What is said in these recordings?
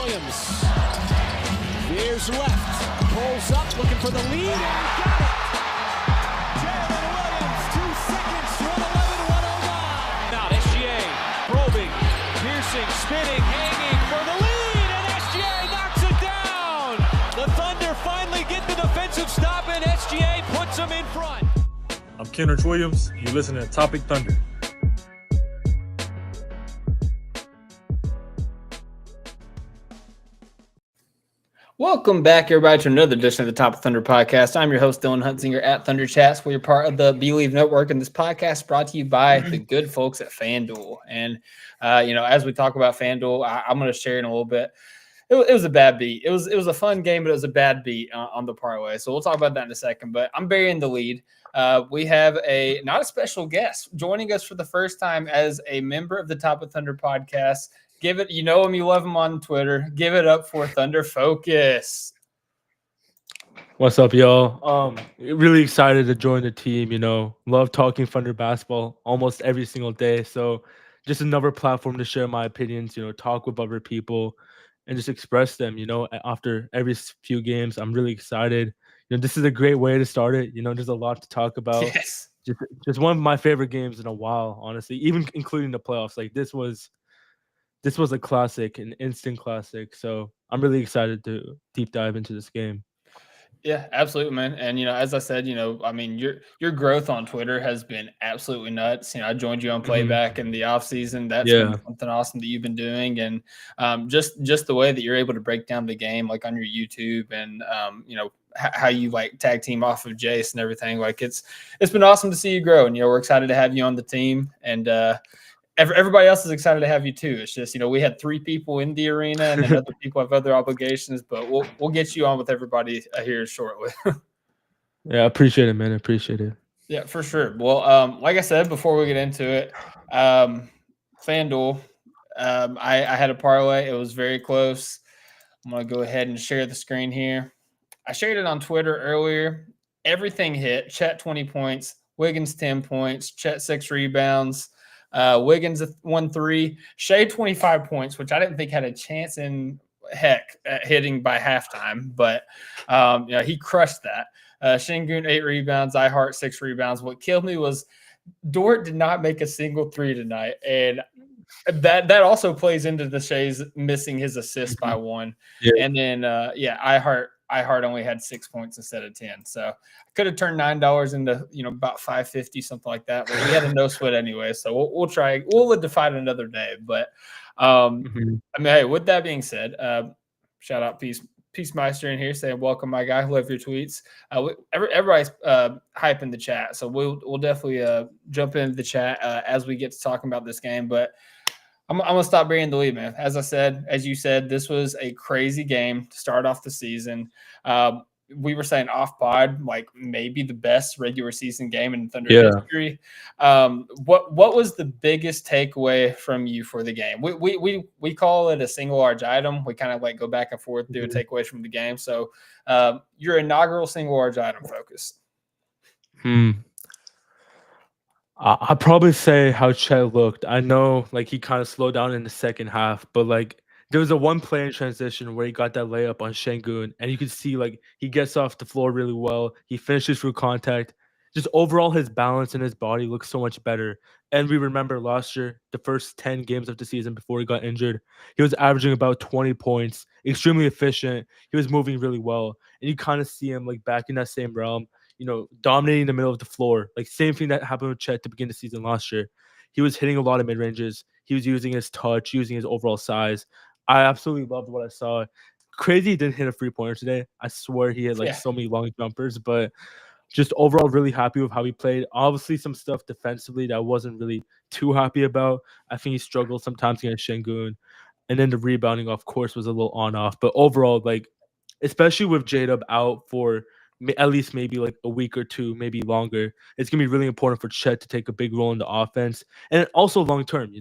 Williams veers left, pulls up, looking for the lead, and got it. Jalen Williams, 2 seconds, 1:11.109. Now SGA probing, piercing, spinning, hanging for the lead, and SGA knocks it down. The Thunder finally get the defensive stop, and SGA puts them in front. I'm Kenrich Williams. You're listening to Topic Thunder. Welcome back, everybody, to another edition of the Top of Thunder podcast. I'm your host, Dylan Huntsinger at Thunder Chats. We're part of the Believe Network, and this podcast is brought to you by the good folks at FanDuel. And, as we talk about FanDuel, I'm going to share in a little bit. It was a bad beat. It was a fun game, but it was a bad beat on the parlay. So we'll talk about that in a second. But I'm burying the lead. We have not a special guest joining us for the first time as a member of the Top of Thunder podcast. Give it, you know him, you love him on Twitter. Give it up for Thunder Focus. What's up, y'all? Really excited to join the team. Love talking Thunder basketball almost every single day. So just another platform to share my opinions, talk with other people and just express them, after every few games. I'm really excited. This is a great way to start it. There's a lot to talk about. Yes. Just one of my favorite games in a while, honestly, even including the playoffs. Like this was a classic, an instant classic. So I'm really excited to deep dive into this game. Yeah, absolutely, man. And, as I said, your growth on Twitter has been absolutely nuts. I joined you on Playback in the off season. That's been something awesome that you've been doing. And just the way that you're able to break down the game, like on your YouTube and, how you like tag team off of Jace and everything. Like it's been awesome to see you grow. And, we're excited to have you on the team. And, everybody else is excited to have you too. It's just, we had 3 people in the arena and then other people have other obligations, but we'll get you on with everybody here shortly. Yeah, I appreciate it, man. I appreciate it. Yeah, for sure. Well, like I said, before we get into it, FanDuel, I had a parlay. It was very close. I'm going to go ahead and share the screen here. I shared it on Twitter earlier. Everything hit. Chet 20 points, Wiggins 10 points, Chet 6 rebounds. Wiggins 1-3, Shai 25 points, which I didn't think had a chance in heck at hitting by halftime, but he crushed that. Sengun 8 rebounds, Hart 6 rebounds. What killed me was Durant did not make a single 3 tonight, and that also plays into the Shai's missing his assist by 1. Yeah. And then Hart only had 6 points instead of 10. So I could have turned $9 into, about $5.50, something like that. But we had a no sweat anyway. So we'll try. We'll define another day. But hey, with that being said, shout out Peace Meister in here saying, welcome, my guy. Love your tweets. Everybody's hyping the chat. So we'll definitely jump into the chat as we get to talking about this game. But I'm going to stop burying the lead, man. As you said, this was a crazy game to start off the season. We were saying off pod, like maybe the best regular season game in Thunder history. What was the biggest takeaway from you for the game? We call it a single large item. We kind of like go back and forth, do a takeaways from the game. So your inaugural single large item focus. I'd probably say how Chet looked. I know, he kind of slowed down in the second half, but, there was a one play in transition where he got that layup on Sengun, and you could see, he gets off the floor really well. He finishes through contact. Just overall, his balance in his body looks so much better. And we remember last year, the first 10 games of the season before he got injured, he was averaging about 20 points, extremely efficient. He was moving really well. And you kind of see him, back in that same realm. Dominating the middle of the floor. Same thing that happened with Chet to begin the season last year. He was hitting a lot of mid-ranges. He was using his touch, using his overall size. I absolutely loved what I saw. Crazy he didn't hit a 3-pointer today. I swear he had so many long jumpers, but just overall really happy with how he played. Obviously some stuff defensively that I wasn't really too happy about. I think he struggled sometimes against Sengun. And then the rebounding, of course, was a little on-off. But overall, especially with J-Dub out for at least maybe a week or 2, maybe longer, it's going to be really important for Chet to take a big role in the offense. And also long-term,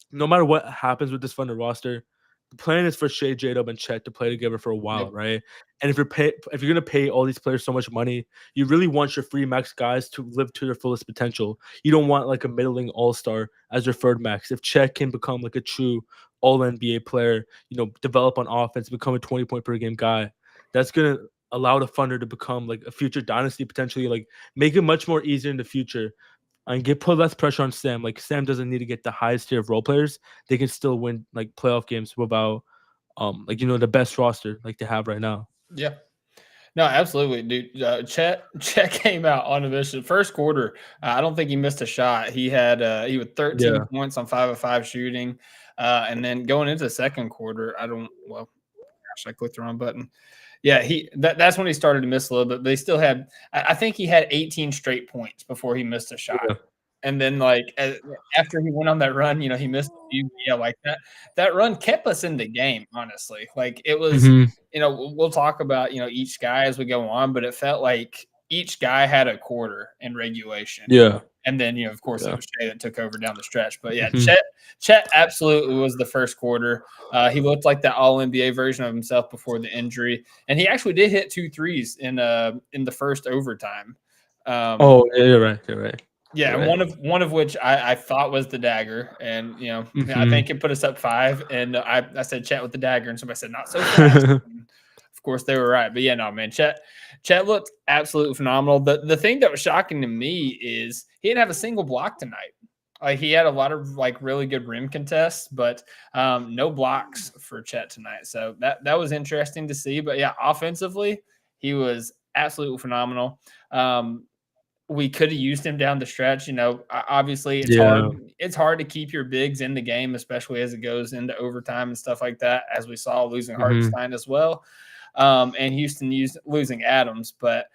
no matter what happens with this Thunder roster, the plan is for Shai, J-Dub, and Chet to play together for a while, right? And if you're going to pay all these players so much money, you really want your free max guys to live to their fullest potential. You don't want a middling all-star as your third max. If Chet can become a true all NBA player, develop on offense, become a 20-point per game guy. That's gonna allow the Thunder to become like a future dynasty, potentially like make it much more easier in the future and put less pressure on Sam. Like Sam doesn't need to get the highest tier of role players. They can still win like playoff games without the best roster like they have right now. Yeah. No, absolutely, dude. Chet came out on a mission. First quarter, I don't think he missed a shot. He had 13 points on 5 of 5 shooting, and then going into the second quarter, I clicked the wrong button. Yeah, that's when he started to miss a little bit. But he still had, I think he had 18 straight points before he missed a shot. Yeah. And then, after he went on that run, he missed a few. Yeah, like that run kept us in the game, honestly. Like, it was, we'll talk about, each guy as we go on, but it felt like each guy had a quarter in regulation. Yeah. And then, of course, it was Shai that took over down the stretch. But, yeah, Chet absolutely was the first quarter. He looked like the all-NBA version of himself before the injury. And he actually did hit 2 threes in the first overtime. You're right. Yeah, and one of which I thought was the dagger, and I think it put us up 5. And I said Chet with the dagger, and somebody said not so fast. Of course, they were right, but yeah, no, man, Chet looked absolutely phenomenal. The thing that was shocking to me is he didn't have a single block tonight. Like, he had a lot of really good rim contests, but no blocks for Chet tonight. So that was interesting to see. But yeah, offensively, he was absolutely phenomenal. We could have used him down the stretch. Obviously it's hard to keep your bigs in the game, especially as it goes into overtime and stuff like that, as we saw losing Hartenstein as well. And Houston losing Adams. But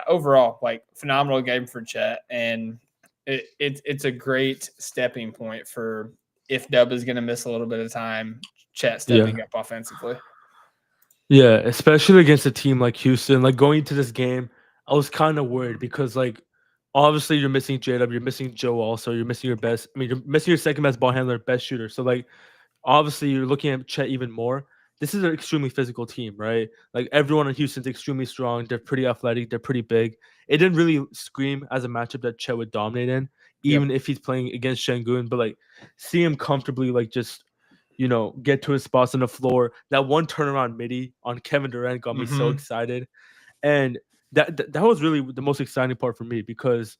overall, phenomenal game for Chet. And it's a great stepping point for if Dub is going to miss a little bit of time, Chet stepping up offensively. Yeah, especially against a team like Houston. Like, going into this game, I was kind of worried because, obviously you're missing J-Dub, you're missing Joe also, you're missing you're missing your second best ball handler, best shooter. So, obviously you're looking at Chet even more. This is an extremely physical team, right? Like, everyone in Houston's extremely strong. They're pretty athletic. They're pretty big. It didn't really scream as a matchup that Chet would dominate in, even if he's playing against Sengun. But, see him comfortably, just get to his spots on the floor. That one turnaround midi on Kevin Durant got me so excited. And that was really the most exciting part for me, because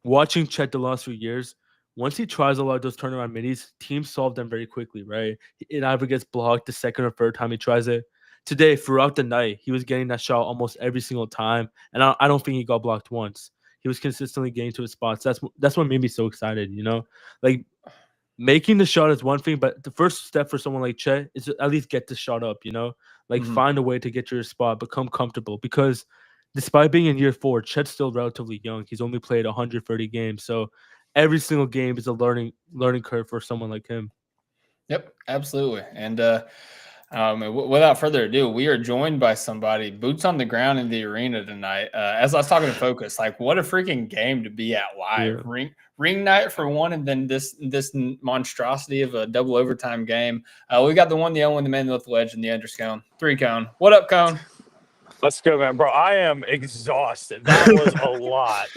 watching Chet the last few years, once he tries a lot of those turnaround midis, teams solve them very quickly, right? It either gets blocked the second or third time he tries it. Today, throughout the night, he was getting that shot almost every single time, and I don't think he got blocked once. He was consistently getting to his spots. That's what made me so excited, Making the shot is one thing, but the first step for someone like Chet is to at least get the shot up, find a way to get to your spot, become comfortable, because despite being in year 4, Chet's still relatively young. He's only played 130 games. So every single game is a learning curve for someone like him. Yep, absolutely. And without further ado, we are joined by somebody, boots on the ground in the arena tonight. As I was talking to Focus, what a freaking game to be at live. Yeah. Ring night for one, and then this monstrosity of a double overtime game. We got the one, the only, the man with the legend, the Underscone. 3 Cone. What up, Cone? Let's go, man. Bro, I am exhausted. That was a lot.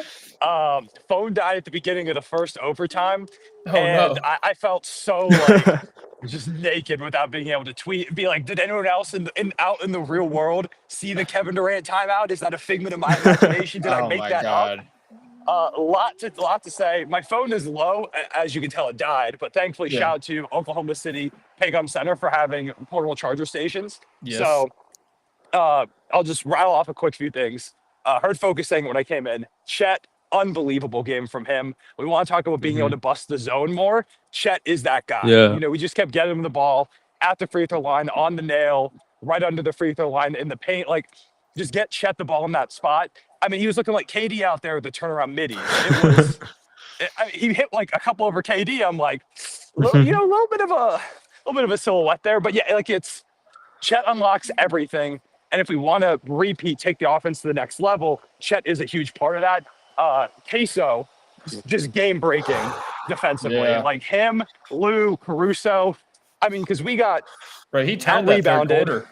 Phone died at the beginning of the first overtime. I felt so just naked without being able to tweet and be like, did anyone else out in the real world see the Kevin Durant timeout? Is that a figment of my imagination? Did I make that up? A lot to say. My phone is low. As you can tell, it died. But thankfully, shout out to Oklahoma City Paycom Center for having portable charger stations. Yes. So I'll just rattle off a quick few things. Heard Focus saying when I came in, Chet, unbelievable game from him. We want to talk about being able to bust the zone more. Chet is that guy. Yeah. We just kept getting him the ball at the free throw line, on the nail, right under the free throw line, in the paint. Just get Chet the ball in that spot. I mean, he was looking like KD out there with the turnaround middies. It was, he hit a couple over KD. I'm like, a little bit of a silhouette there. But yeah, it's Chet unlocks everything. And if we want to take the offense to the next level, Chet is a huge part of that. Queso, just game-breaking defensively. Yeah. Him, Lou, Caruso. I mean, because we got he turned that third quarter.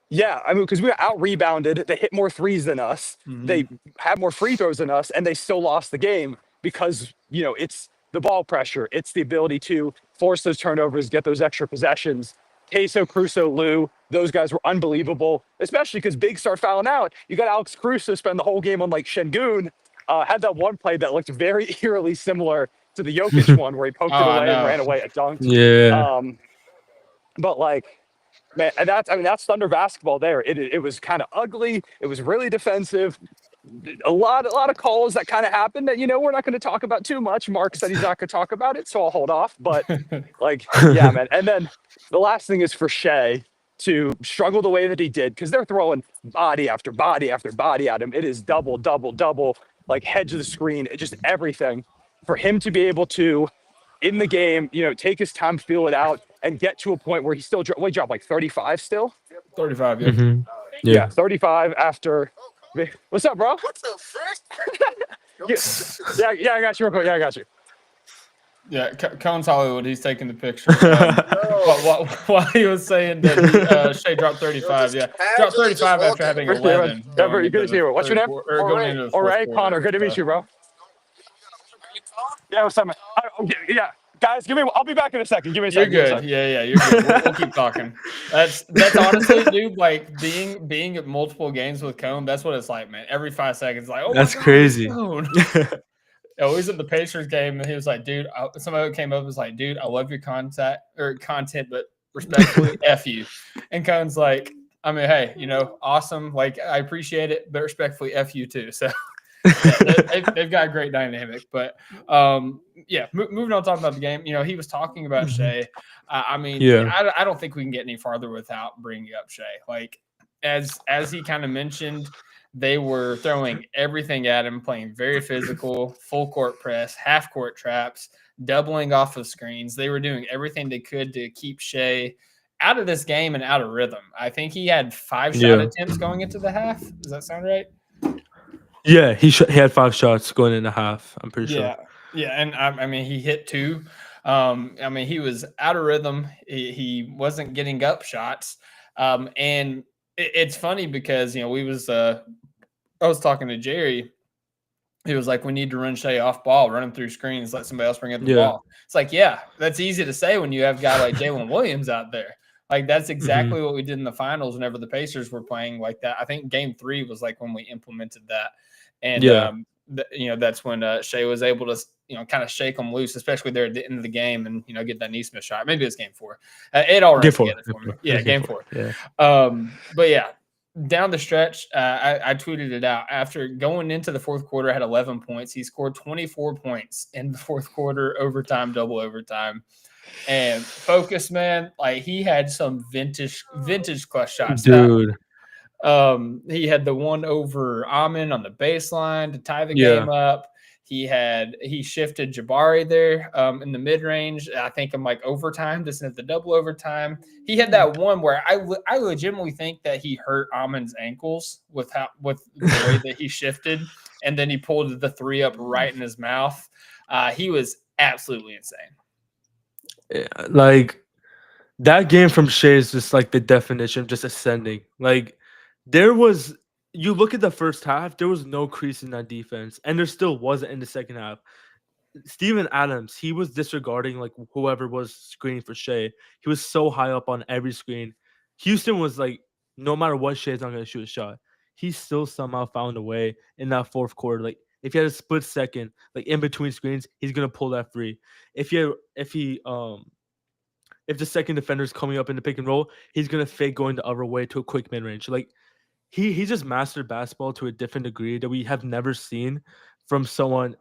Yeah, I mean, because we got out-rebounded. They hit more threes than us. They had more free throws than us, and they still lost the game because, it's the ball pressure. It's the ability to force those turnovers, get those extra possessions. Queso, Crusoe, Lou, those guys were unbelievable, especially because bigs start fouling out. You got Alex Crusoe spend the whole game on like Sengun. Had that one play that looked very eerily similar to the Jokic one where he poked it away and ran away at dunked. Yeah. But like, man, that's Thunder basketball there. It was kind of ugly. It was really defensive. A lot of calls that kind of happened that, we're not going to talk about too much. Mark said he's not going to talk about it, so I'll hold off. But like, yeah, man. And then the last thing is for Shai to struggle the way that he did, because they're throwing body after body after body at him. It is double, like hedge of the screen, just everything. For him to be able to, in the game, take his time, feel it out, and get to a point where he still dropped like 35 still? 35, yeah. Mm-hmm. Yeah, 35 after. What's up, bro? What's up, Fresh? yeah, I got you real quick. Yeah, I got you. Yeah, Cone's Hollywood. He's taking the picture. While he was saying that Shai dropped 35, dropped 35 after having 11. Good to see you. What's your name? Ray Connor. Good to meet you, bro. Yeah, what's up, man? Yeah. Guys, I'll be back in a second. Give me a second. You're good. Yeah, you're good. We'll keep talking. That's honestly, dude, like being at multiple games with Cone, that's what it's like, man. Every 5 seconds, like, oh, that's my God, crazy. He's at the Pacers game, and he was like, dude, somebody came up and was like, dude, I love your content, but respectfully, F you. And Cone's like, I mean, hey, awesome. Like, I appreciate it, but respectfully, F you too. So they've got a great dynamic. But moving on, talking about the game, he was talking about Shai. I don't think we can get any farther without bringing up Shai. Like, as he kind of mentioned, they were throwing everything at him, playing very physical, full court press, half court traps, doubling off of screens. They were doing everything they could to keep Shai out of this game and out of rhythm. I think he had 5 shot attempts going into the half. Does that sound right? Yeah, he had 5 shots going in the half. I'm pretty sure. Yeah, and he hit 2. He was out of rhythm. He wasn't getting up shots. And it's funny because I was talking to Jerry. He was like, we need to run Shai off ball, run him through screens, let somebody else bring up the ball. It's like, yeah, that's easy to say when you have a guy like Jalen Williams out there. Like, that's exactly what we did in the finals whenever the Pacers were playing like that. I think game 3 was like when we implemented that. And, that's when Shai was able to, kind of shake them loose, especially there at the end of the game and, get that Nesmith shot. Maybe it was game 4. It all ran together for me. Yeah, game 4. Yeah. But yeah, down the stretch, I tweeted it out. After going into the fourth quarter, I had 11 points. He scored 24 points in the fourth quarter, overtime, double overtime. And focus, man, like he had some vintage clutch shots. Dude. He had the one over Amin on the baseline to tie the game up. He shifted Jabari there in the mid range. I think in like overtime, just at the double overtime. He had that one where I legitimately think that he hurt Amin's ankles with the way that he shifted, and then he pulled the 3 up right in his mouth. He was absolutely insane. Like that game from Shai is just like the definition of just ascending. Like you look at the first half, there was no crease in that defense, and there still wasn't in the second half. Steven Adams, he was disregarding like whoever was screening for Shai. He was so high up on every screen. Houston was like, no matter what, Shai's not going to shoot a shot. He still somehow found a way in that fourth quarter. Like if he had a split second, like in between screens, he's going to pull that free. If the second defender is coming up in the pick and roll, he's going to fake going the other way to a quick mid range. Like he just mastered basketball to a different degree that we have never seen from someone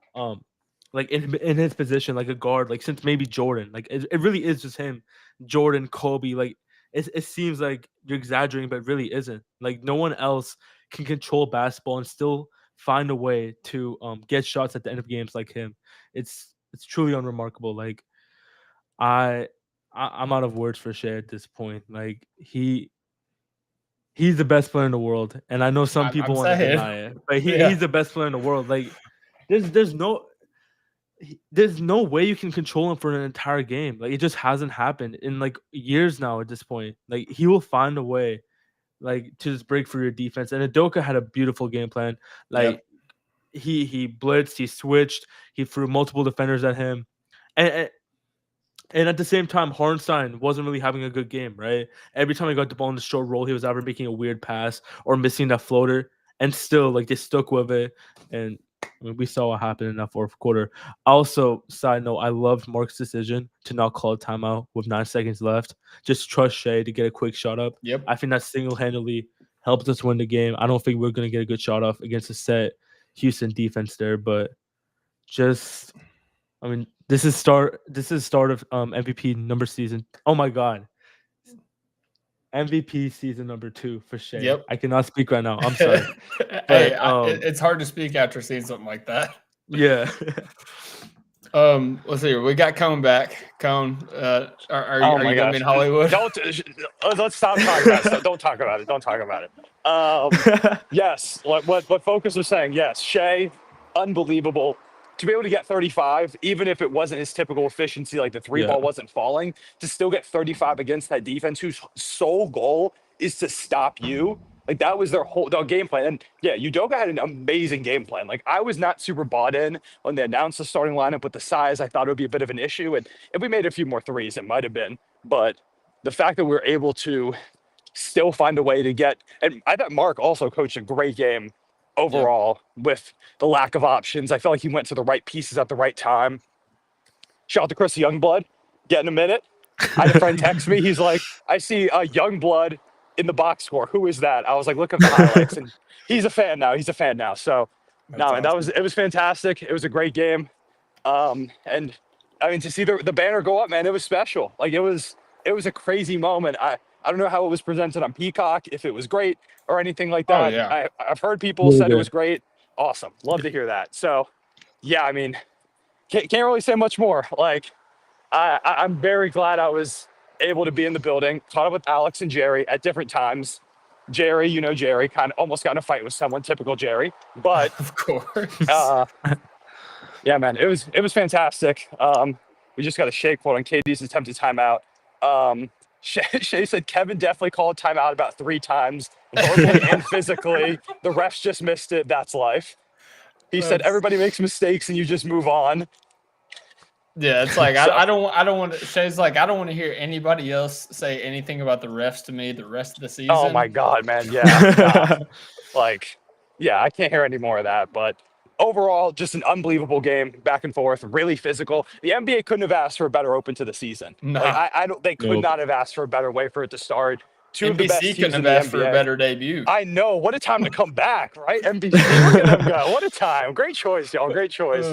like in his position, like a guard, like since maybe Jordan. Like it really is just him, Jordan, Kobe. Like it seems like you're exaggerating, but it really isn't. Like no one else can control basketball and still find a way to get shots at the end of games like him. It's truly unremarkable. Like I'm out of words for Shai at this point. Like he's the best player in the world, and I know some people want to deny it, but he's the best player in the world. Like there's no way you can control him for an entire game. Like it just hasn't happened in like years now at this point. Like he will find a way like to just break for your defense. And Udoka had a beautiful game plan. Like he blitzed, he switched, he threw multiple defenders at him. And at the same time, Hartenstein wasn't really having a good game, right? Every time he got the ball in the short roll, he was either making a weird pass or missing that floater. And still, like, they stuck with it. And I mean, we saw what happened in that fourth quarter. Also, side note, I loved Mark's decision to not call a timeout with 9 seconds left. Just trust Shai to get a quick shot up. Yep. I think that single-handedly helped us win the game. I don't think we're going to get a good shot off against a set Houston defense there, but just, I mean, this is start of MVP number season. Oh my god. MVP season number 2 for Shai. Yep. I cannot speak right now. I'm sorry. Hey, it's hard to speak after seeing something like that. Yeah. Let's see. We got Cone back. Cone, are you gonna be in Hollywood? Let's stop talking about it. Don't talk about it. Don't talk about it. Yes, what Focus was saying. Yes, Shai, unbelievable. To be able to get 35, even if it wasn't his typical efficiency, like the three ball wasn't falling, to still get 35 against that defense whose sole goal is to stop you. Like, that was their game plan. And yeah, Udoka had an amazing game plan. Like, I was not super bought in when they announced the starting lineup with the size. I thought it would be a bit of an issue. And if we made a few more threes, it might have been. But the fact that we were able to still find a way to get, and I thought Mark also coached a great game overall with the lack of options. I felt like he went to the right pieces at the right time. Shout out to Chris Youngblood, getting a minute. I had a friend text me. He's like, I see a Youngblood in the box score. Who is that? I was like, look at the highlights. And he's a fan now. So awesome. It was fantastic. It was a great game. And I mean, to see the banner go up, man, it was special. Like, it was a crazy moment. I don't know how it was presented on Peacock, if it was great or anything like that. Oh, yeah. I've heard people said it was great. Awesome. Love to hear that. So, yeah, I mean, can't really say much more. Like, I'm very glad I was able to be in the building, caught up with Alex and Jerry at different times. Jerry, Jerry, kind of almost got in a fight with someone, typical Jerry. But of course. Yeah, man, it was fantastic. We just got a shake quote on KD's attempted timeout. Shai said Kevin definitely called timeout about 3 times, verbally and physically. The refs just missed it. That's life. He said everybody makes mistakes and you just move on. Yeah, it's like I don't want to. Shai's like, I don't want to hear anybody else say anything about the refs to me the rest of the season. Oh my god, man, yeah. Like, yeah, I can't hear any more of that. But overall, just an unbelievable game, back and forth, really physical. The NBA couldn't have asked for a better open to the season. No, like, they could not have asked for a better way for it to start. Two of the best teams couldn't have asked for a better debut. I know. What a time to come back, right? NBC, look at them go. What a time. Great choice, y'all. Great choice.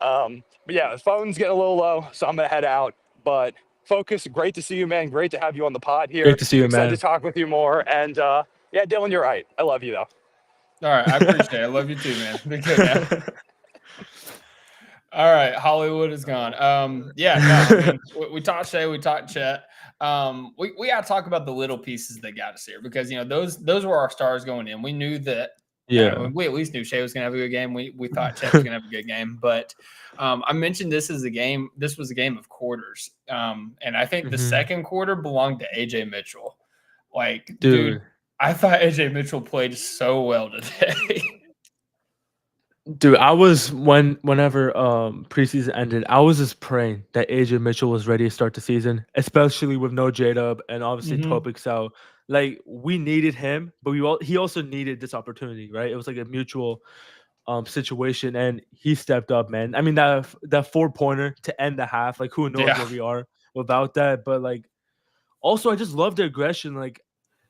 But yeah, the phone's getting a little low, so I'm going to head out. But Focus, great to see you, man. Great to have you on the pod here. Great to see you, Excited man. to talk with you more. And yeah, Dylan, you're right. I love you, though. All right. I appreciate it. I love you too, man. Be good, man. All right. Hollywood is gone. Yeah, no, I mean, we talked Shai, we talked Chet. We got to talk about the little pieces that got us here because, those were our stars going in. We knew that. Yeah. We at least knew Shai was going to have a good game. We thought Chet was going to have a good game. But I mentioned this was a game of quarters. And I think the second quarter belonged to AJ Mitchell. Like, dude, I thought AJ Mitchell played so well today. Dude, I was whenever preseason ended, I was just praying that AJ Mitchell was ready to start the season, especially with no J-Dub and obviously Topic's out. Like, we needed him, but he also needed this opportunity, right? It was like a mutual situation, and he stepped up, man. I mean, that 4-pointer to end the half, like, who knows where we are without that? But like, also, I just love the aggression. Like,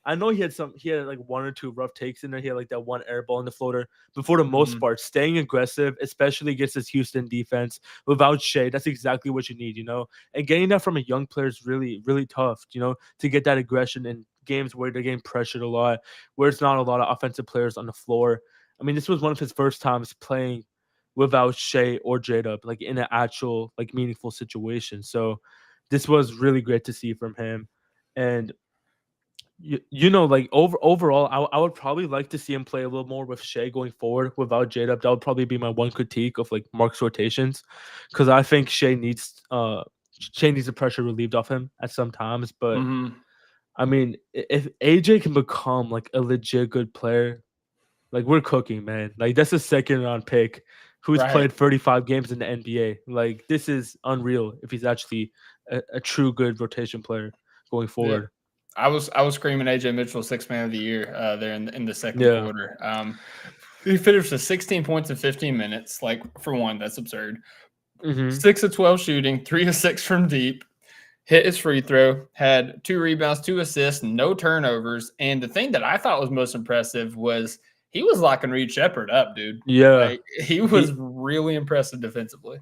I know he had like 1 or 2 rough takes in there. He had like that 1 air ball in the floater, but for the most part, staying aggressive, especially against this Houston defense without Shai, that's exactly what you need, and getting that from a young player is really, really tough, to get that aggression in games where they're getting pressured a lot, where it's not a lot of offensive players on the floor. I mean, this was one of his first times playing without Shai or J-Dub, like in an actual like meaningful situation. So this was really great to see from him. And like overall, I would probably like to see him play a little more with Shai going forward without J-Dub. That would probably be my one critique of like Mark's rotations, because I think Shai needs the pressure relieved off him at some times. But I mean, if AJ can become like a legit good player, like, we're cooking, man. Like, that's a 2nd-round pick who's Right. played 35 games in the NBA. Like, this is unreal if he's actually a true good rotation player going forward. I was screaming AJ Mitchell 6th man of the year there in the second Yeah. quarter. He finished with 16 points in 15 minutes. Like, for one, that's absurd. 6 of 12 shooting, 3 of 6 from deep. Hit his free throw, had 2 rebounds, 2 assists, no turnovers. And the thing that I thought was most impressive was he was locking Reed Shepherd up, dude. Yeah. Like, he was really impressive defensively.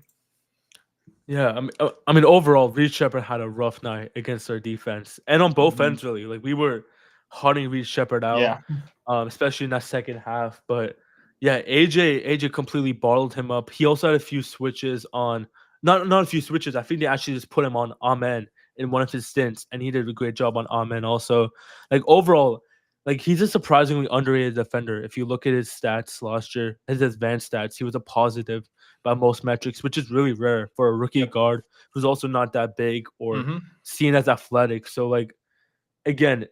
Yeah, I mean, overall, Reed Shepherd had a rough night against our defense, and on both ends, really. Like, we were hunting Reed Shepherd out, especially in that second half. But yeah, AJ completely bottled him up. He also had a few switches on, not a few switches. I think they actually just put him on Amen in one of his stints, and he did a great job on Amen also. Like, overall, like, he's a surprisingly underrated defender. If you look at his stats last year, his advanced stats, he was a positive by most metrics, which is really rare for a rookie guard who's also not that big or seen as athletic. So, like, again,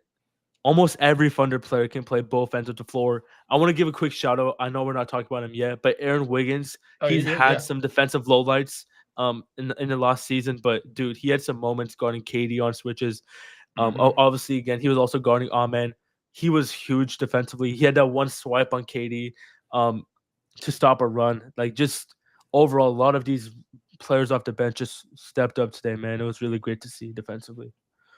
almost every Thunder player can play both ends of the floor. I want to give a quick shout out. I know we're not talking about him yet, but Aaron Wiggins, he's had some defensive lowlights in the last season, but dude, he had some moments guarding KD on switches. Obviously, again, he was also guarding Amen. He was huge defensively. He had that one swipe on KD to stop a run. Like, just overall, a lot of these players off the bench just stepped up today, man. It was really great to see defensively.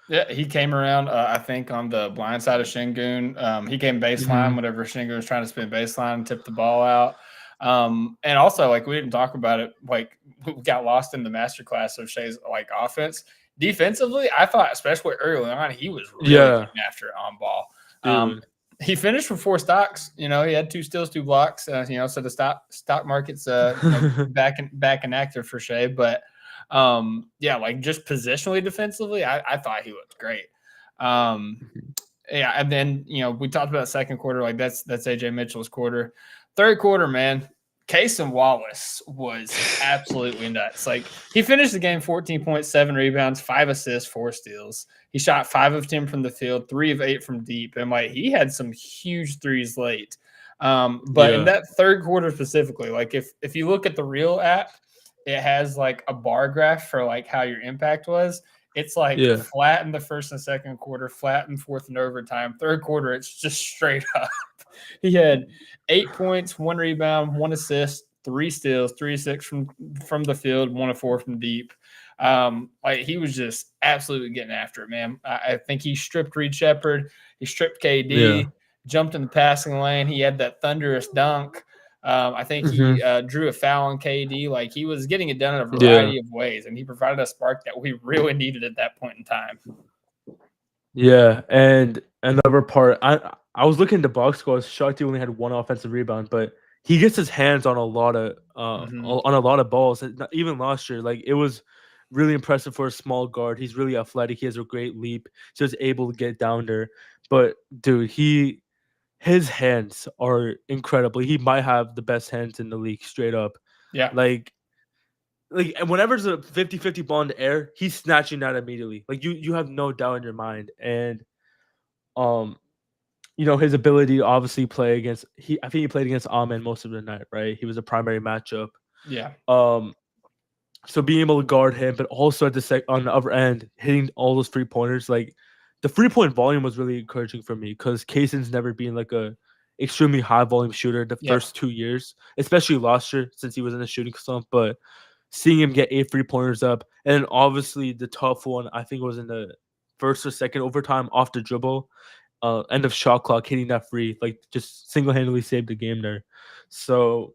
Yeah, he came around, I think, on the blind side of Sengun. He came baseline whenever Sengun was trying to spin baseline and tip the ball out. And also, like, we didn't talk about it. Like, we got lost in the masterclass of Shai's, like, offense. Defensively, I thought, especially early on, he was really getting after it on ball. He finished with 4 stocks. You know, he had 2 steals, 2 blocks. So the stock market's back and active for Shai. But like, just positionally defensively, I thought he looked great. And then we talked about second quarter. Like, that's AJ Mitchell's quarter. Third quarter, man. Cason Wallace was absolutely nuts. Like, he finished the game 14 points, 7 rebounds, 5 assists, 4 steals. He shot 5 of 10 from the field, 3 of 8 from deep. And, like, he had some huge threes late. But in that third quarter specifically, like, if you look at the real app, it has, like, a bar graph for, like, how your impact was. It's like flat in the first and second quarter, flat in fourth and overtime. Third quarter, it's just straight up. He had 8 points, 1 rebound, 1 assist, 3 steals, 3 of 6 from the field, 1 of 4 from deep. Like, he was just absolutely getting after it, man. I think he stripped Reed Shepherd. He stripped KD, jumped in the passing lane. He had that thunderous dunk. I think he drew a foul on KD. Like, he was getting it done in a variety of ways, and he provided a spark that we really needed at that point in time. Yeah, and another part, I was looking at the box scores. Shocked he only had 1 offensive rebound, but he gets his hands on a lot of balls. Even last year, like, it was really impressive for a small guard. He's really athletic. He has a great leap. So he's able to get down there. But dude, his hands are incredible. He might have the best hands in the league, straight up. Yeah. Like whenever there's a 50-50 ball in the air, he's snatching that immediately. Like, you have no doubt in your mind. And his ability to obviously play against I think he played against Amen most of the night, right? He was a primary matchup. Yeah. So being able to guard him, but also at on the other end, hitting all those 3-pointers, like, the 3-point volume was really encouraging for me because Cason's never been like a extremely high volume shooter the first 2 years, especially last year since he was in a shooting slump. But seeing him get 8 3-pointers up, and then obviously the tough one, I think it was in the first or second overtime off the dribble, end of shot clock, hitting that free, like, just single-handedly saved the game there. So,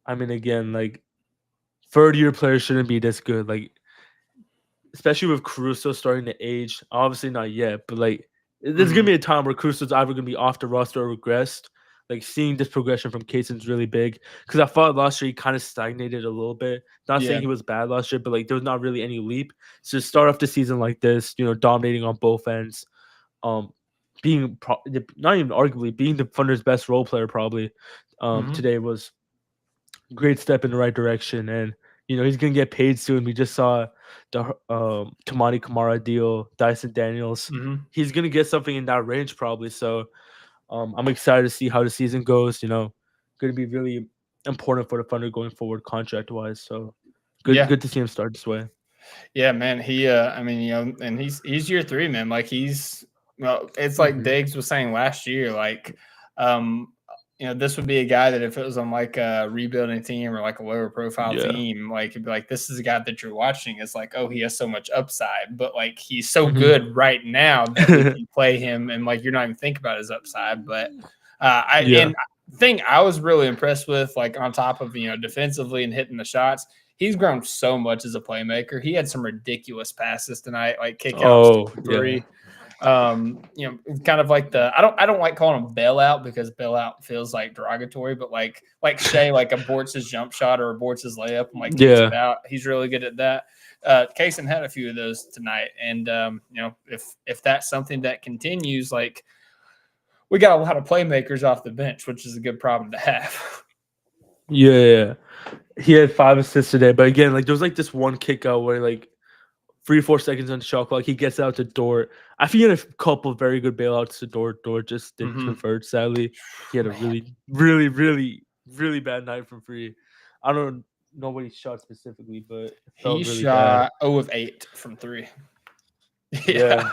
I mean, again, like, third-year players shouldn't be this good, like, especially with Caruso starting to age. Obviously not yet, but, like, there's gonna be a time where Caruso's either gonna be off the roster or regressed. Like, seeing this progression from Cason's really big because I thought last year he kind of stagnated a little bit. Not saying he was bad last year, but, like, there was not really any leap. So to start off the season like this, dominating on both ends, being not even arguably being the Thunder's best role player probably today was a great step in the right direction. And he's gonna get paid soon. We just saw the Tamani Kamara deal, Dyson Daniels. He's gonna get something in that range probably. So I'm excited to see how the season goes. Going to be really important for the Thunder going forward contract wise. So good to see him start this way. Yeah, man. He I mean, and he's year 3, man. Like it's like Diggs was saying last year, like this would be a guy that if it was on like a rebuilding team or like a lower profile team, like it'd be like, this is a guy that you're watching. It's like, oh, he has so much upside, but like he's so good right now that we can play him and like you're not even thinking about his upside. But and the thing I was really impressed with, like on top of defensively and hitting the shots, he's grown so much as a playmaker. He had some ridiculous passes tonight, like kickouts, 3. Kind of like I don't like calling him bailout because bailout feels like derogatory, but like Shai like aborts his jump shot or aborts his layup and like kicks it out. He's really good at that. Cason had a few of those tonight, and if that's something that continues, like we got a lot of playmakers off the bench, which is a good problem to have. Yeah. He had 5 assists today, but again, like there was like this one kick out where like 3-4 seconds on the shot clock, he gets out to Dort. I think he had a couple of very good bailouts to Dort. Dort just didn't convert, sadly. He had a really, really, really, really bad night from free. I don't know what he shot specifically, but it felt he really shot bad. 0 of 8 from 3. Yeah.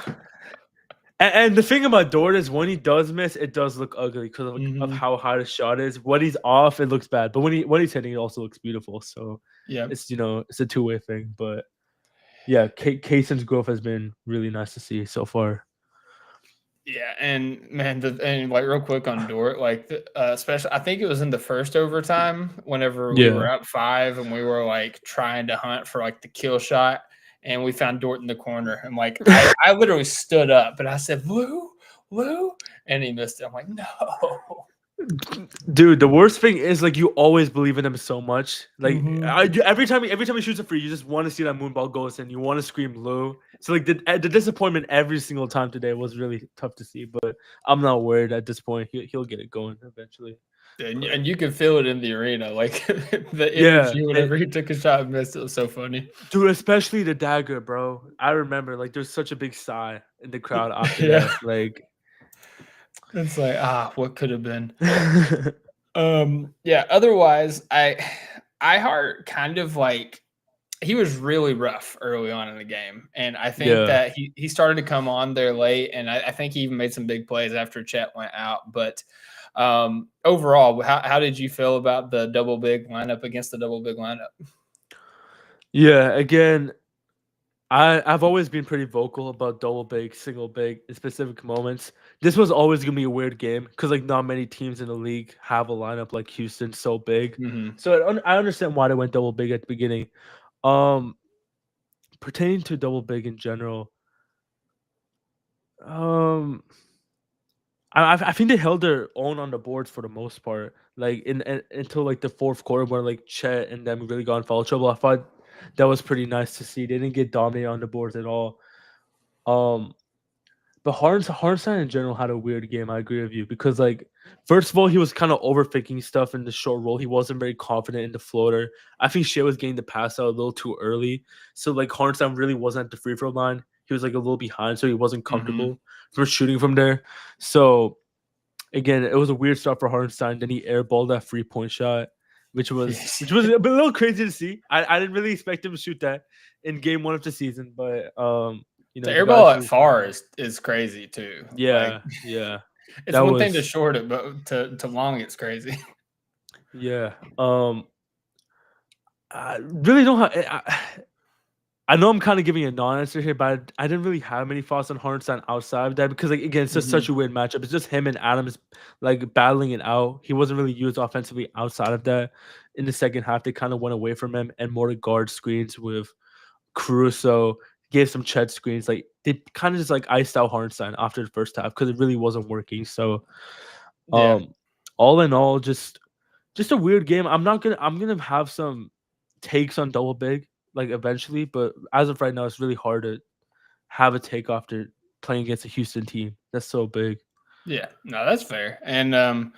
And the thing about Dort is when he does miss, it does look ugly because of how high the shot is. When he's off, it looks bad. But when he's hitting, it also looks beautiful. So it's it's a two-way thing. But yeah, Cason's growth has been really nice to see so far. Yeah, and man, and like real quick on Dort, like especially I think it was in the first overtime whenever we were up 5 and we were like trying to hunt for like the kill shot. And we found Dort in the corner. And like I literally stood up and I said, Lou, and he missed it. I'm like, no. Dude, the worst thing is like you always believe in him so much. Like every time he shoots a free, you just want to see that moon ball goes in. You want to scream Lou. So like the disappointment every single time today was really tough to see. But I'm not worried at this point. He'll get it going eventually. And you could feel it in the arena, like the energy whenever he took a shot and missed. It was so funny, dude. Especially the dagger, bro. I remember like there's such a big sigh in the crowd after that. Like it's like what could have been. Otherwise, Heart kind of like he was really rough early on in the game, and I think that he started to come on there late, and I think he even made some big plays after Chet went out, but. Overall, how did you feel about the double big lineup against the double big lineup? Yeah, again, I've always been pretty vocal about double big, single big in specific moments. This was always gonna be a weird game because like not many teams in the league have a lineup like Houston so big. So I understand why they went double big at the beginning. Pertaining to double big in general, I think they held their own on the boards for the most part. Like until like the fourth quarter where like Chet and them really got in foul trouble. I thought that was pretty nice to see. They didn't get dominated on the boards at all. But Hartenstein in general had a weird game. I agree with you because like first of all he was kind of overthinking stuff in the short roll. He wasn't very confident in the floater. I think Shai was getting the pass out a little too early. So like Hartenstein really wasn't at the free throw line. He was like a little behind, so he wasn't comfortable for shooting from there. So again, it was a weird start for Hartenstein. Then he airballed that 3-point shot, which was a little crazy to see. I didn't really expect him to shoot that in game 1 of the season, but the airball at far is crazy too. Yeah, It's one thing to short it, but to long it's crazy. Yeah. I really don't have. I know I'm kind of giving a non-answer here, but I didn't really have many thoughts on Hartenstein outside of that because, like, again, it's just such a weird matchup. It's just him and Adams, like, battling it out. He wasn't really used offensively outside of that. In the second half, they kind of went away from him and more to guard screens with Caruso, gave some Chet screens. Like, they kind of just, like, iced out Hartenstein after the first half because it really wasn't working. So, all in all, just a weird game. I'm gonna have some takes on double big. Like eventually, but as of right now, it's really hard to have a take after playing against a Houston team that's so big. Yeah, no, that's fair. And the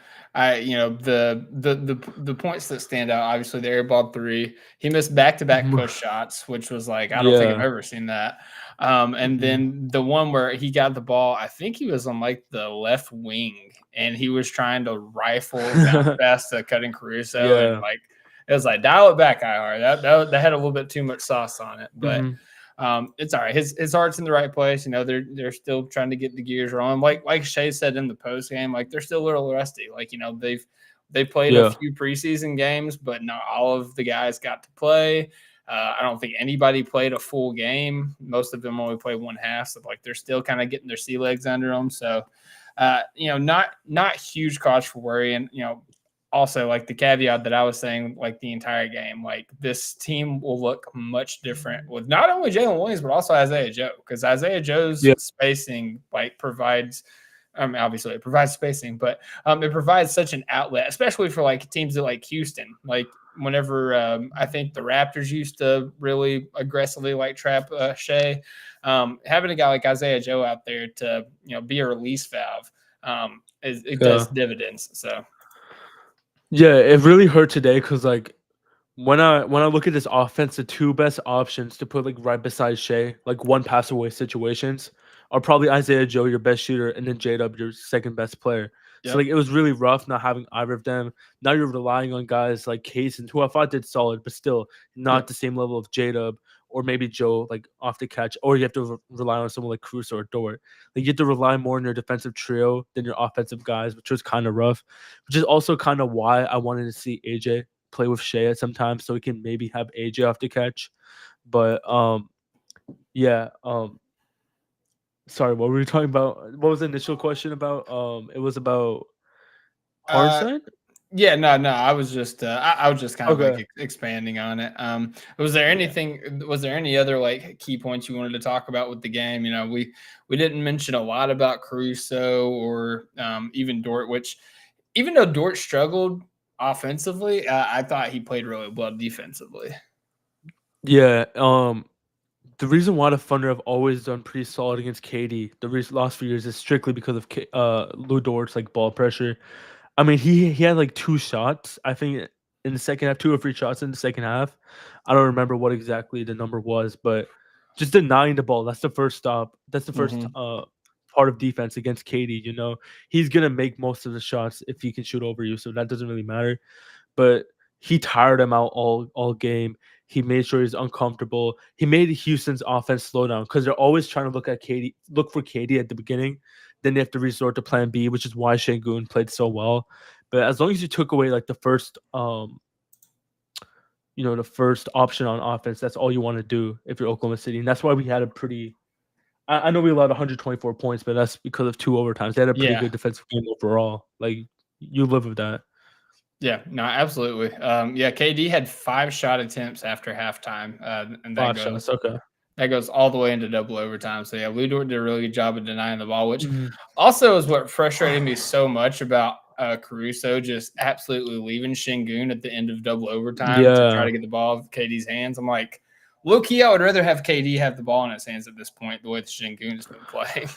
points that stand out, obviously the air ball 3. He missed back-to-back push shots, which was like, I don't think I've Yeah. ever seen that. And then the one where he got the ball, I think he was on like the left wing and he was trying to rifle bounce past to Cutting Caruso, and Yeah. like it was like, dial it back, IR. That had a little bit too much sauce on it, but it's all right. His heart's in the right place. They're still trying to get the gears rolling. Like Shai said in the post game, like they're still a little rusty. Like, they've played a Yeah. few preseason games, but not all of the guys got to play. I don't think anybody played a full game. Most of them only played one half. So like they're still kind of getting their sea legs under them. So not huge cause for worry. And also, like the caveat that I was saying, like the entire game, like this team will look much different with not only Jalen Williams, but also Isaiah Joe, because Isaiah Joe's spacing like provides, I mean, obviously it provides spacing, but it provides such an outlet, especially for like teams like Houston. Like whenever I think the Raptors used to really aggressively like trap Shai, having a guy like Isaiah Joe out there to, be a release valve, it does dividends. So. Yeah, it really hurt today because like when I look at this offense, the two best options to put like right beside Shai, like one pass away situations, are probably Isaiah Joe, your best shooter, and then J-Dub, your second best player. So like it was really rough not having either of them. Now you're relying on guys like Cason, who I thought did solid, but still not the same level of J-Dub or maybe Joe like off the catch, or you have to rely on someone like Caruso or Dort. Like you have to rely more on your defensive trio than your offensive guys, which was kind of rough. Which is also kind of why I wanted to see AJ play with Shai at some time so we can maybe have AJ off the catch. But sorry, what were we talking about? What was the initial question about? It was about Hartenstein? Yeah, no. I was just I was just kind of Okay. like expanding on it. Was there any other like key points you wanted to talk about with the game? We didn't mention a lot about Caruso or even Dort, which even though Dort struggled offensively, I thought he played really well defensively. Yeah, the reason why the Thunder have always done pretty solid against KD the last few years is strictly because of Lou Dort's like ball pressure. I mean, he had like 2 shots, I think, in the second half, 2 or 3 shots in the second half. I don't remember what exactly the number was, but just denying the ball, that's the first stop. That's the first part of defense against KD. He's gonna make most of the shots if he can shoot over you, so that doesn't really matter. But he tired him out all game. He made sure he's uncomfortable. He made Houston's offense slow down because they're always trying to look for KD at the beginning. Then they have to resort to plan B, which is why Sengun played so well. But as long as you took away like the first the first option on offense, that's all you want to do if you're Oklahoma City. And that's why we had a pretty I know we allowed 124 points, but that's because of 2 overtimes. They had a pretty good defensive game overall. Like you live with that. Yeah, no, absolutely. KD had 5 shot attempts after halftime, and 5 shots. Okay. That goes all the way into double overtime. So, Lou Dort did a really good job of denying the ball, which also is what frustrated me so much about Caruso just absolutely leaving Sengun at the end of double overtime to try to get the ball out of KD's hands. I'm like, low-key, I would rather have KD have the ball in his hands at this point, the way that Sengun has been playing.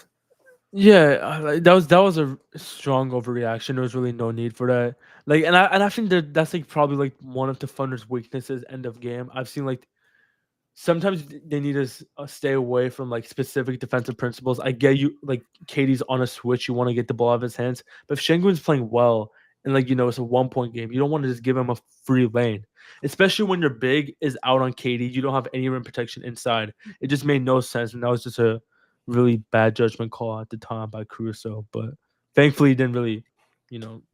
Yeah, that was a strong overreaction. There was really no need for that. Like, and I think that's like probably like one of the Thunder's weaknesses end of game. I've seen like sometimes they need to stay away from like specific defensive principles. I get you, like Katie's on a switch, you want to get the ball out of his hands, but if Sengun's playing well and like it's a 1-point game, you don't want to just give him a free lane, especially when your big is out on Katie. You don't have any rim protection inside. It just made no sense, and that was just a really bad judgment call at the time by Caruso. But thankfully, it didn't really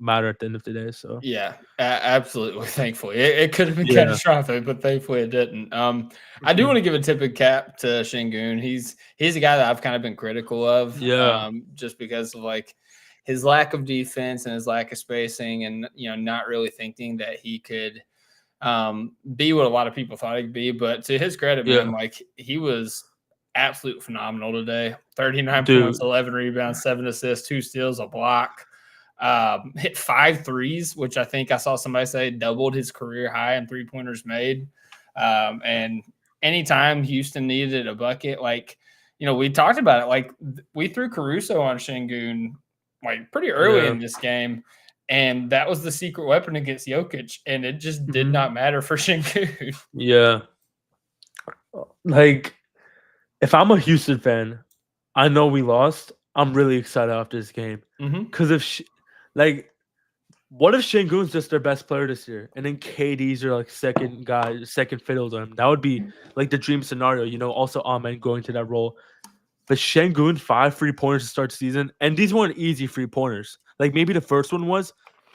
matter at the end of the day. So yeah, absolutely. Thankfully, it could have been catastrophic, but thankfully it didn't. I do want to give a tip of cap to Sengun. He's a guy that I've kind of been critical of, just because of like his lack of defense and his lack of spacing, and not really thinking that he could be what a lot of people thought he could be. But to his credit, man, like he was absolute phenomenal today. 39 points, 11 rebounds, 7 assists, 2 steals, a block. Hit 5 threes, which I think I saw somebody say doubled his career high in 3-pointers made. And anytime Houston needed a bucket, like, we talked about it, like we threw Caruso on Sengun like pretty early in this game. And that was the secret weapon against Jokic. And it just did not matter for Sengun. Yeah. Like, if I'm a Houston fan, I know we lost. I'm really excited after this game. Because what if Sengun's just their best player this year, and then KD's are like second fiddle to him? That would be like the dream scenario, you know. Also, Amen going to that role, but Sengun 5 3-pointers to start the season, and these weren't easy 3-pointers. Like maybe the first one was.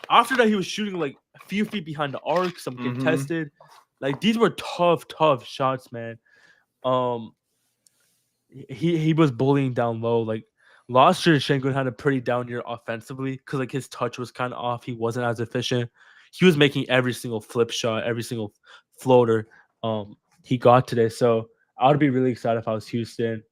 After that, he was shooting like a few feet behind the arc, some contested. Like these were tough shots, man. He was bullying down low. Like last year, Sengun had a pretty down year offensively because like his touch was kind of off. He wasn't as efficient. He was making every single flip shot, every single floater he got today. So I would be really excited if I was Houston.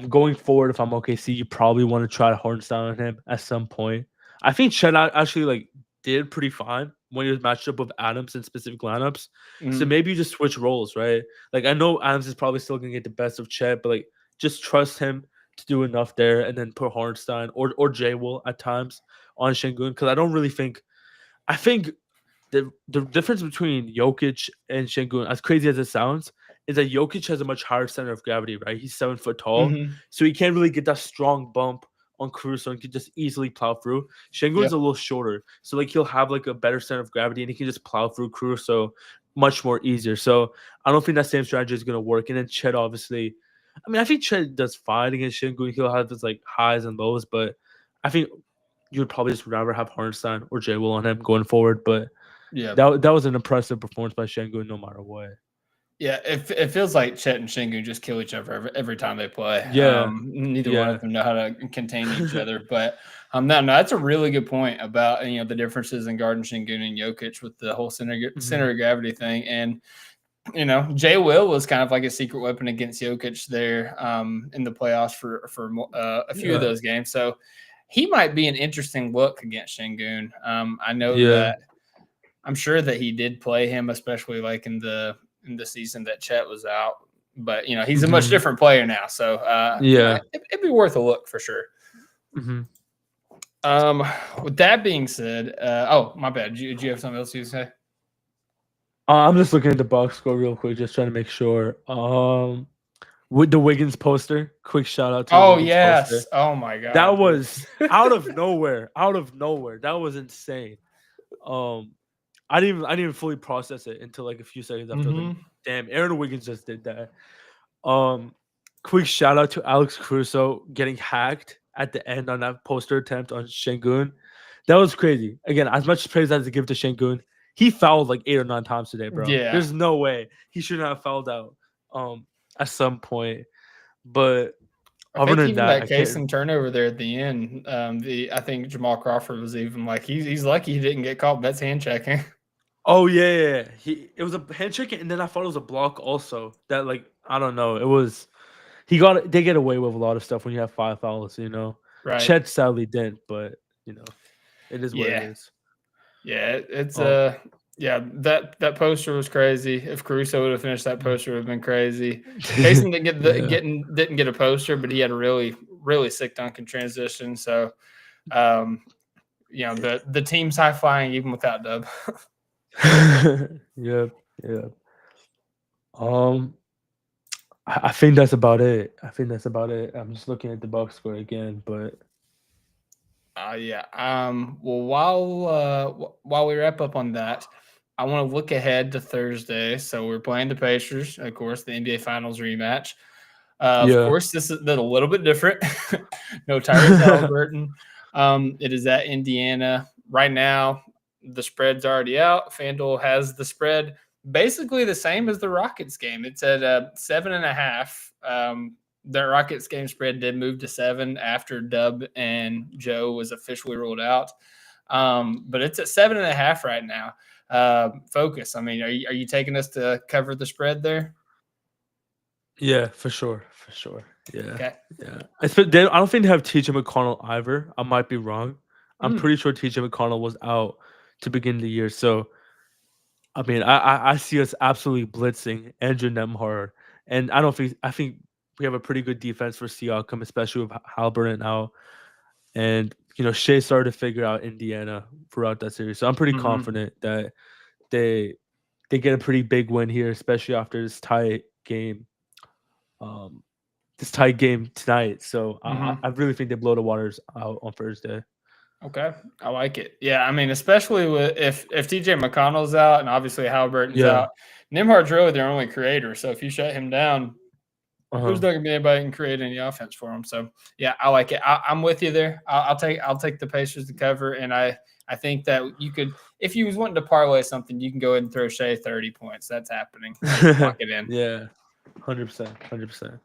Going forward, if I'm OKC, you probably want to try to Hartenstein on him at some point. I think Chet actually like did pretty fine when he was matched up with Adams in specific lineups. So maybe you just switch roles, right? Like I know Adams is probably still gonna get the best of Chet, but like just trust him to do enough there, and then put Hartenstein or Jay Will at times on Sengun, because I don't really think. I think the difference between Jokic and Sengun, as crazy as it sounds, is that Jokic has a much higher center of gravity, right? He's 7 foot tall, so he can't really get that strong bump on Caruso and can just easily plow through. Sengun's a little shorter, so like he'll have like a better center of gravity and he can just plow through Caruso much more easier. So I don't think that same strategy is gonna work. And then Chet, obviously, I mean, I think Chet does fine against Sengun. He'll have his like highs and lows, but I think you would probably just rather have Hartenstein or Jay Will on him going forward. But yeah, that was an impressive performance by Sengun, no matter what. Yeah, it feels like Chet and Sengun just kill each other every time they play. Yeah, neither one of them know how to contain each other. But no, that's a really good point about the differences in guarding Sengun and Jokic with the whole center of gravity thing. And Jay Will was kind of like a secret weapon against Jokic there in the playoffs for a few of those games. So he might be an interesting look against Sengun. I know that I'm sure that he did play him, especially like in the season that Chet was out, but he's a much different player now. So it'd be worth a look for sure. With that being said, oh my bad. Did you have something else you say? I'm just looking at the box score real quick, just trying to make sure. With the Wiggins poster, quick shout out to the Wiggins poster. Oh my god. That was out of nowhere. That was insane. I didn't even fully process it until like a few seconds after. Like, damn, Aaron Wiggins just did that. Quick shout out to Alex Caruso getting hacked at the end on that poster attempt on Sengun. That was crazy. Again, as much praise as I give to Sengun, he fouled like 8 or 9 times today, bro. Yeah. There's no way he shouldn't have fouled out at some point. But other than that, Cason turnover there at the end, I think Jamal Crawford was even like he's lucky he didn't get caught. That's hand checking. Oh yeah. It was a hand check, and then I thought it was a block also. That like I don't know. It was they get away with a lot of stuff when you have 5 fouls, Right. Chet sadly didn't, but it is what it is. Yeah, it's that poster was crazy. If Caruso would have finished that poster, it would have been crazy. Cason didn't get a poster, but he had a really, really sick dunk in transition. So the team's high flying even without Dub. Yeah. I think that's about it. I'm just looking at the box score again, but well, while we wrap up on that, I want to look ahead to Thursday. So we're playing the Pacers, of course, the NBA Finals rematch. Of course, this is a little bit different. No Tyrese Halliburton. It is at Indiana right now. The spread's already out. FanDuel has the spread basically the same as the Rockets game. It's at 7.5. The Rockets game spread did move to 7 after Dub and Joe was officially ruled out. But it's at 7.5 right now. Focus. I mean, are you taking us to cover the spread there? Yeah, for sure. Yeah. Okay. Yeah. I don't think they have TJ McConnell either. I might be wrong. I'm pretty sure TJ McConnell was out to begin the year. So, I mean, I see us absolutely blitzing Andrew Nembhard. And I think we have a pretty good defense for Siakam, especially with Halliburton out. And Shai started to figure out Indiana throughout that series. So I'm pretty confident that they get a pretty big win here, especially after this tight game. This tight game tonight. So I really think they blow the waters out on Thursday. Okay, I like it. Yeah, I mean, especially with if TJ McConnell's out and obviously Halliburton's out, Nembhard's really their only creator. So if you shut him down, there's not gonna be anybody who can create any offense for him. So yeah, I like it. I'm with you there. I'll take the Pacers to cover, and I think that you could, if you was wanting to parlay something, you can go ahead and throw Shai 30 points. That's happening. Lock it in. Yeah, 100%.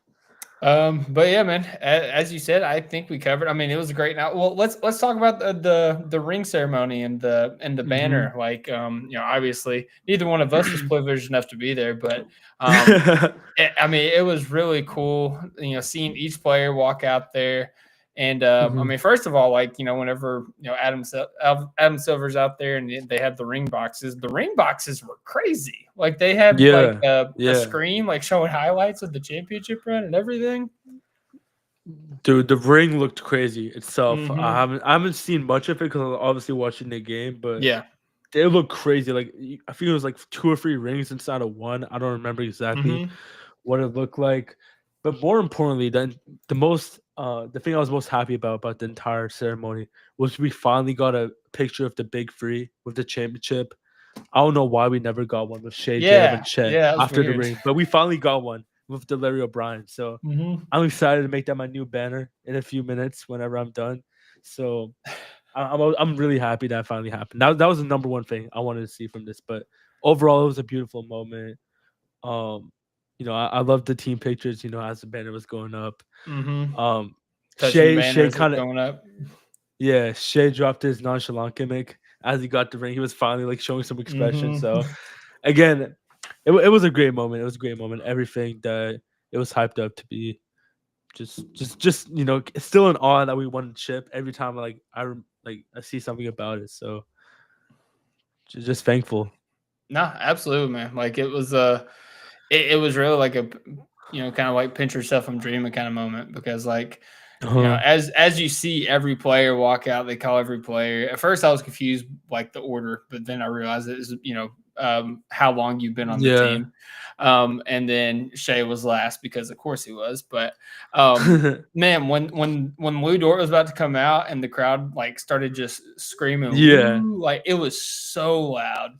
But yeah, man, as you said, I think we covered. I mean, it was a great night. Well, let's talk about the ring ceremony and the banner. Like, obviously neither one of us was privileged enough to be there, but I mean, it was really cool, seeing each player walk out there. And I mean, first of all, like, whenever Adam Silver's out there and they have the ring boxes were crazy. Like they had a screen like showing highlights of the championship run and everything. Dude, the ring looked crazy itself. I haven't seen much of it because I'm obviously watching the game, but yeah, they look crazy. Like I think it was like 2 or 3 rings inside of one. I don't remember exactly what it looked like. But more importantly, the thing I was most happy about the entire ceremony was we finally got a picture of the big three with the championship. I don't know why we never got one with Shai, Jam, and Chet after the ring, but we finally got one with Larry O'Brien. So I'm excited to make that my new banner in a few minutes whenever I'm done. So I'm really happy that finally happened. That was the number one thing I wanted to see from this. But overall, it was a beautiful moment. I love the team pictures, as the banner was going up. Shai kind of going up. Yeah, Shai dropped his nonchalant gimmick as he got the ring. He was finally like showing some expression. So again, it was a great moment. It was a great moment. Everything that it was hyped up to be. Just still in awe that we won the chip every time I see something about it. So just thankful. No, absolutely, man. Like it was it was really like a kind of like pinch yourself and dream kind of moment, because like as you see every player walk out, they call every player. At first I was confused like the order, but then I realized it is how long you've been on the team. And then Shai was last because of course he was. But man, when Lou Dort was about to come out and the crowd like started just screaming, like it was so loud.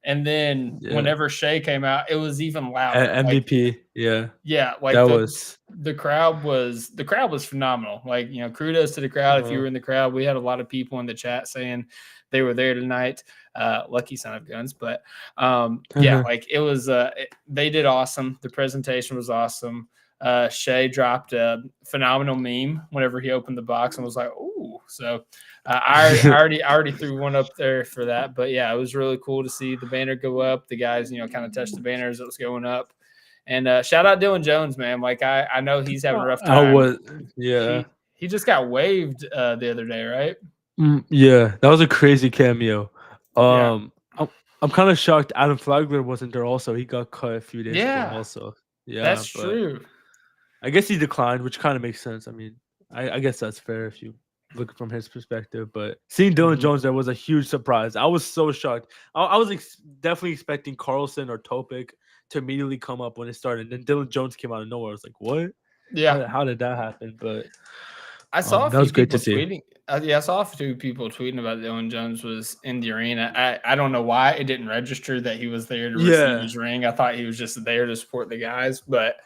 And then whenever Shai came out, it was even louder. MVP, like the crowd was phenomenal. Like, kudos to the crowd. If you were in the crowd, we had a lot of people in the chat saying they were there tonight. Lucky son of guns, but like it was. They did awesome. The presentation was awesome. Shai dropped a phenomenal meme whenever he opened the box and was like, "Ooh!" So I already threw one up there for that. But yeah, it was really cool to see the banner go up. The guys, kind of touched the banner as it was going up. And shout out Dylan Jones, man. Like I know he's having a rough time. He just got waived the other day, right? Yeah, that was a crazy cameo. I'm kind of shocked Adam Flagler wasn't there also. He got cut a few days ago also. Yeah, that's true. I guess he declined, which kind of makes sense. I mean, I guess that's fair if you look from his perspective. But seeing Dylan Jones there was a huge surprise. I was so shocked. I was definitely expecting Carlson or Topic to immediately come up when it started. And then Dylan Jones came out of nowhere. I was like, what? Yeah. How did that happen? But I saw that was great to see. Tweeting. I saw a few people tweeting about Dylan Jones was in the arena. I don't know why it didn't register that he was there to receive his ring. I thought he was just there to support the guys. But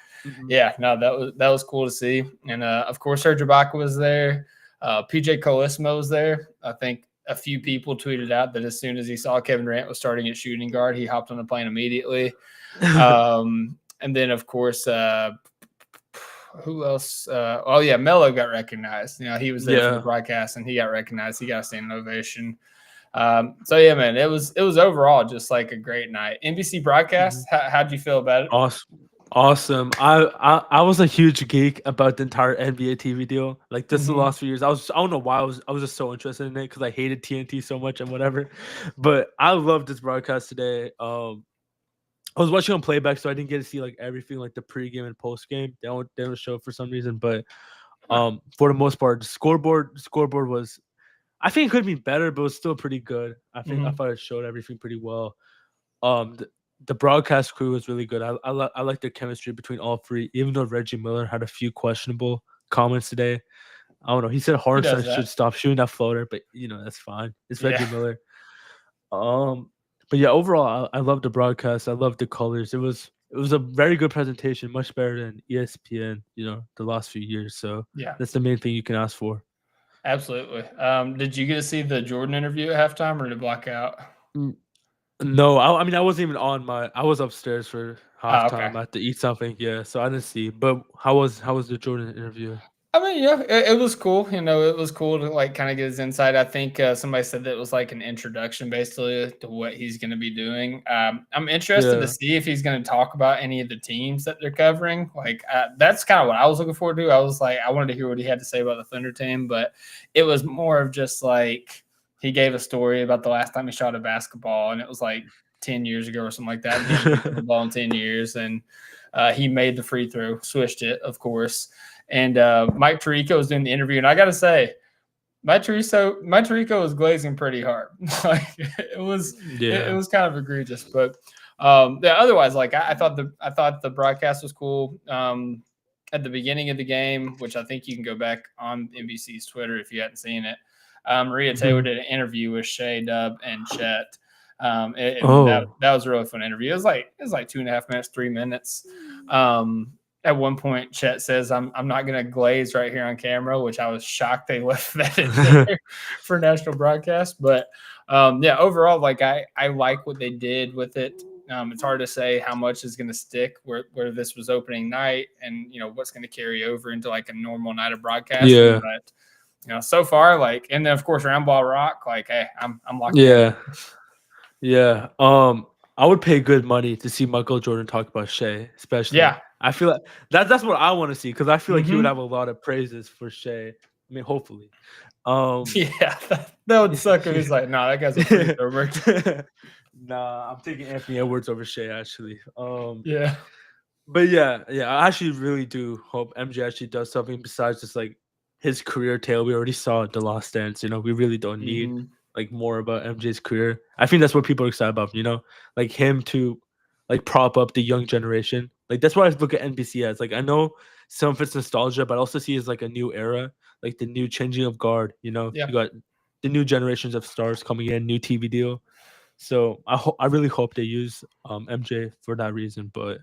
that was cool to see. And of course, Serge Ibaka was there. PJ Colissimo was there. I think a few people tweeted out that as soon as he saw Kevin Durant was starting at shooting guard, he hopped on the plane immediately. And then, of course, who else? Melo got recognized. He was there for the broadcast, and he got recognized. He got a standing ovation. So yeah, man, it was overall just like a great night. NBC broadcast. How'd you feel about it? Awesome. I was a huge geek about the entire NBA TV deal. Like this the last few years. I don't know why I was just so interested in it because I hated TNT so much and whatever. But I loved this broadcast today. I was watching on playback, so I didn't get to see like everything, like the pregame and postgame. They don't show it for some reason, but for the most part, the scoreboard was I think it could be better, but it was still pretty good. I Mhm. thought it showed everything pretty well. The broadcast crew was really good. I like the chemistry between all three, even though Reggie Miller had a few questionable comments today. I don't know. He said He does Hartenstein should that. stop shooting that floater, but that's fine. It's Reggie Yeah. Miller. But yeah, overall, I love the broadcast. I love the colors. It was a very good presentation, much better than ESPN. The last few years. So Yeah. that's the main thing you can ask for. Absolutely. Did you get to see the Jordan interview at halftime, or did it block out? No, I mean I wasn't even I was upstairs for Oh, okay. halftime. I had to eat something. Yeah, so I didn't see. But how was the Jordan interview? I mean, yeah, it was cool. It was cool to like kind of get his insight. I think somebody said that it was like an introduction basically to what he's going to be doing. I'm interested to Yeah. see if he's going to talk about any of the teams that they're covering. Like that's kind of what I was looking forward to. I was like, I wanted to hear what he had to say about the Thunder team, but it was more of just like he gave a story about the last time he shot a basketball, and it was like 10 years ago or something like that. He hadn't shot the ball in 10 years, and he made the free throw, swished it, of course. And Mike Tirico was doing the interview, and I got to say, Mike Tirico was glazing pretty hard. Like it was kind of egregious, but yeah. Otherwise, like I thought the broadcast was cool. At the beginning of the game, which I think you can go back on NBC's Twitter if you hadn't seen it. Maria Taylor did an interview with Shai, Dub, and Chet. That was a really fun interview. It was like 2.5 minutes, 3 minutes. At one point, Chet says, I'm not going to glaze right here on camera, which I was shocked they left that in there for national broadcast. But, yeah, overall, like I like what they did with it. It's hard to say how much is going to stick where this was opening night and, what's going to carry over into like a normal night of broadcasting. Yeah. But, so far, like, and then, of course, Round Ball Rock, like, hey, I'm locked in. Yeah. I would pay good money to see Michael Jordan talk about Shai, especially. Yeah. I feel like that's what I want to see because I feel like he would have a lot of praises for Shai. I mean, hopefully. Yeah, that would suck if he's like, nah, that guy's a free thrower. Nah, I'm taking Anthony Edwards over Shai, actually. Yeah. But yeah, I actually really do hope MJ actually does something besides just like his career tale. We already saw The Last Dance. We really don't need like more about MJ's career. I think that's what people are excited about, like him to like prop up the young generation. Like that's why I look at NBC as. Like I know some of it's nostalgia, but I also see it as like a new era, like the new changing of guard. You got the new generations of stars coming in, new TV deal. So I really hope they use MJ for that reason. But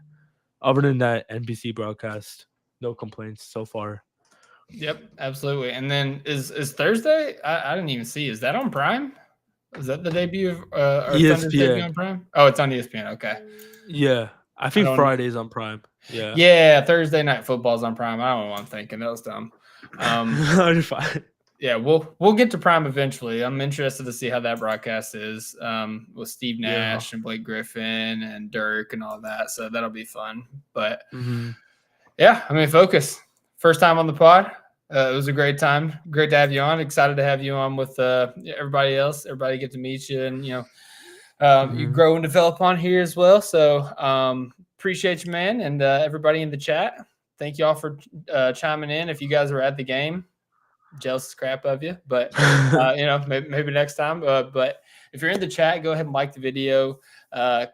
other than that, NBC broadcast, no complaints so far. Yep, absolutely. And then is Thursday? I didn't even see. Is that on Prime? Is that the debut of Thunder's debut on Prime? Oh, it's on ESPN. Okay. Yeah, I think Friday's on Prime. Yeah. Yeah, Thursday Night Football's on Prime. I don't know what I'm thinking. That was dumb. Fine. Yeah, we'll get to Prime eventually. I'm interested to see how that broadcast is with Steve Nash and Blake Griffin and Dirk and all that. So that'll be fun. But yeah, I mean, focus. First time on the pod. It was a great time. Great to have you on. Excited to have you on with everybody else. Everybody get to meet you and, you grow and develop on here as well. So appreciate you, man. And everybody in the chat. Thank you all for chiming in. If you guys were at the game, jealous crap of you, but maybe next time. But if you're in the chat, go ahead and like the video.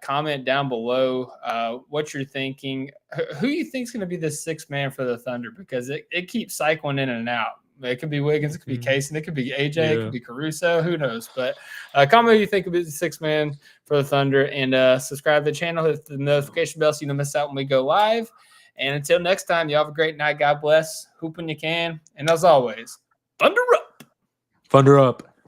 Comment down below what you're thinking. Who you think is going to be the sixth man for the Thunder? Because it keeps cycling in and out. It could be Wiggins, it could be Cason, it could be AJ, it could be Caruso. Who knows? But comment who you think will be the sixth man for the Thunder, and subscribe to the channel, hit the notification bell so you don't miss out when we go live. And until next time, you have a great night. God bless. Hoop when you can. And as always, Thunder up. Thunder up.